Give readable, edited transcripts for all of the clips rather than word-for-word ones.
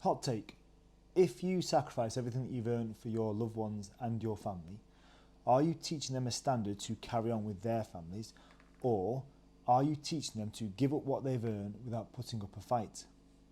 Hot take. If you sacrifice everything that you've earned for your loved ones and your family, are you teaching them a standard to carry on with their families, or are you teaching them to give up what they've earned without putting up a fight?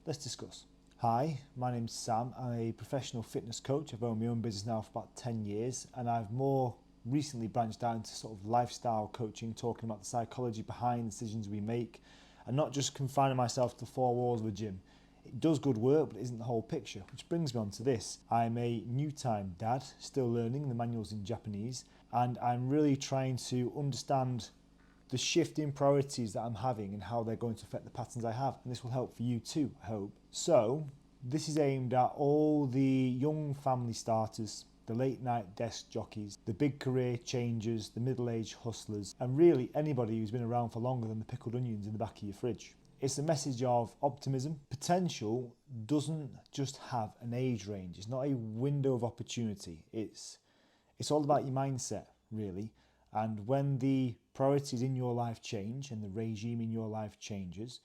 Let's discuss. Hi, my name's Sam. I'm a professional fitness coach. I've owned my own business now for about 10 years, and I've more recently branched out into sort of lifestyle coaching, talking about the psychology behind the decisions we make, and not just confining myself to the four walls of a gym. It does good work, but it isn't the whole picture, which brings me on to this. I'm a new-time dad, still learning the manuals in Japanese, and I'm really trying to understand the shift in priorities that I'm having and how they're going to affect the patterns I have. And this will help for you too, I hope. So, this is aimed at all the young family starters, the late night desk jockeys, the big career changers, the middle-aged hustlers, and really anybody who's been around for longer than the pickled onions in the back of your fridge. It's a message of optimism. Potential doesn't just have an age range. It's not a window of opportunity. It's all about your mindset, really. And when the priorities in your life change and the regime in your life changes,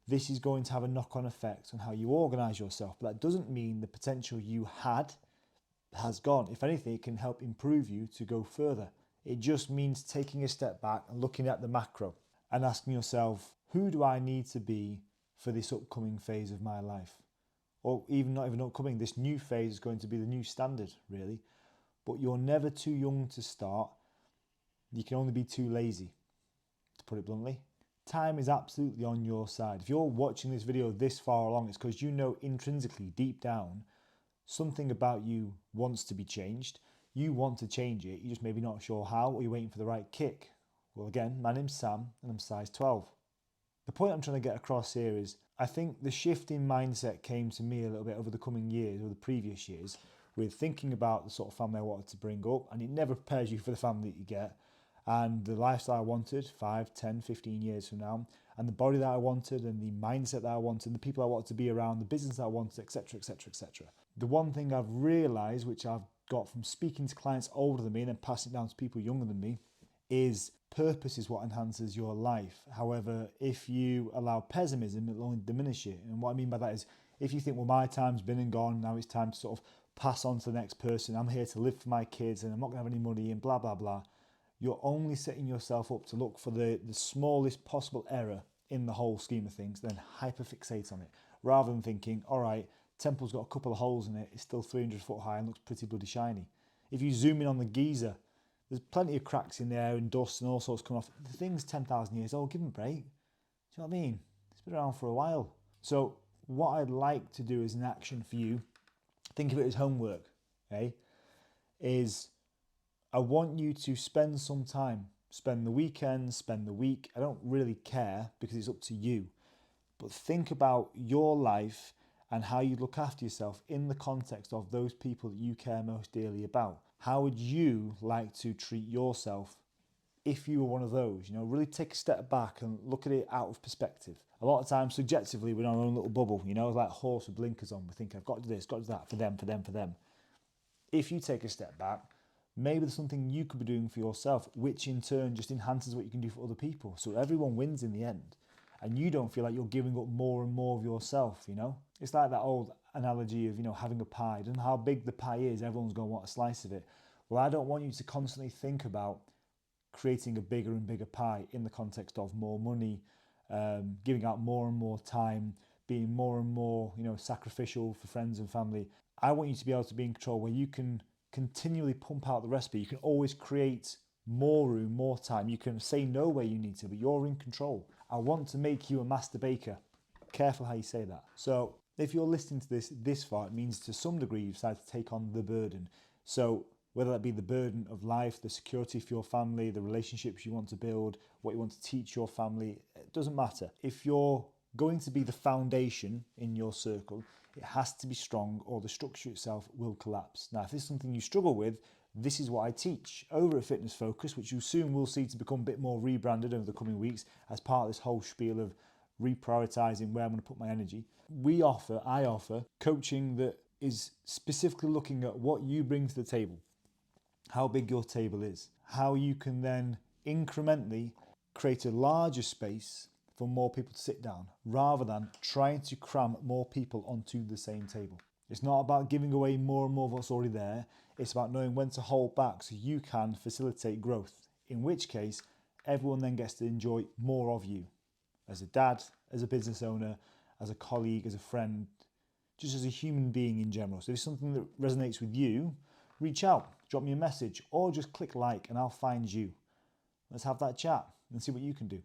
this is going to have a knock-on effect on how you organise yourself. But that doesn't mean the potential you had has gone. If anything, it can help improve you to go further. It just means taking a step back and looking at the macro and asking yourself, who do I need to be for this upcoming phase of my life? Or even not even upcoming, this new phase is going to be the new standard, really. But you're never too young to start. You can only be too lazy, to put it bluntly. Time is absolutely on your side. If you're watching this video this far along, it's because you know intrinsically, deep down, something about you wants to be changed. You want to change it, you're just maybe not sure how, or you're waiting for the right kick. Well, again, my name's Sam, and I'm size 12. The point I'm trying to get across here is, I think the shift in mindset came to me a little bit over the coming years, or the previous years, with thinking about the sort of family I wanted to bring up, and it never prepares you for the family that you get, and the lifestyle I wanted 5, 10, 15 years from now, and the body that I wanted, and the mindset that I wanted, and the people I wanted to be around, the business that I wanted, etc., etc., etc. The one thing I've realised, which I've got from speaking to clients older than me and then passing it down to people younger than me, is purpose is what enhances your life. However, if you allow pessimism, it'll only diminish it. And what I mean by that is, if you think, well, my time's been and gone, now it's time to sort of pass on to the next person, I'm here to live for my kids and I'm not going to have any money and blah, blah, blah, you're only setting yourself up to look for the smallest possible error in the whole scheme of things, then hyperfixate on it, rather than thinking, all right, temple's got a couple of holes in it, it's still 300 foot high and looks pretty bloody shiny. If you zoom in on the Giza, there's plenty of cracks in there and dust and all sorts coming off. The thing's 10,000 years old, give them a break. Do you know what I mean? It's been around for a while. So what I'd like to do as an action for you, think of it as homework, okay, is I want you to spend some time, spend the weekend, spend the week, I don't really care because it's up to you, but think about your life and how you look after yourself in the context of those people that you care most dearly about. How would you like to treat yourself if you were one of those? You know, really take a step back and look at it out of perspective. A lot of times, subjectively, we're in our own little bubble, you know, like a horse with blinkers on. We think, I've got to do this, got to do that, for them, for them, for them. If you take a step back, maybe there's something you could be doing for yourself, which in turn just enhances what you can do for other people. So everyone wins in the end. And you don't feel like you're giving up more and more of yourself, you know? It's like that old analogy of, you know, having a pie. Doesn't matter how big the pie is, everyone's going to want a slice of it. Well, I don't want you to constantly think about creating a bigger and bigger pie in the context of more money, giving out more and more time, being more and more, you know, sacrificial for friends and family. I want you to be able to be in control where you can continually pump out the recipe. You can always create more room, more time. You can say no where you need to, but you're in control. I want to make you a master baker. Careful how you say that. So if you're listening to this far, it means to some degree you've decided to take on the burden. So whether that be the burden of life, the security for your family, the relationships you want to build, what you want to teach your family, it doesn't matter. If you're going to be the foundation in your circle, it has to be strong or the structure itself will collapse. Now, if this is something you struggle with, this is what I teach over at Fitness Focus, which you soon will see to become a bit more rebranded over the coming weeks as part of this whole spiel of reprioritizing where I'm going to put my energy. I offer coaching that is specifically looking at what you bring to the table, how big your table is, how you can then incrementally create a larger space for more people to sit down rather than trying to cram more people onto the same table. It's not about giving away more and more of what's already there. It's about knowing when to hold back so you can facilitate growth, in which case everyone then gets to enjoy more of you as a dad, as a business owner, as a colleague, as a friend, just as a human being in general. So if it's something that resonates with you, reach out, drop me a message, or just click like and I'll find you. Let's have that chat and see what you can do.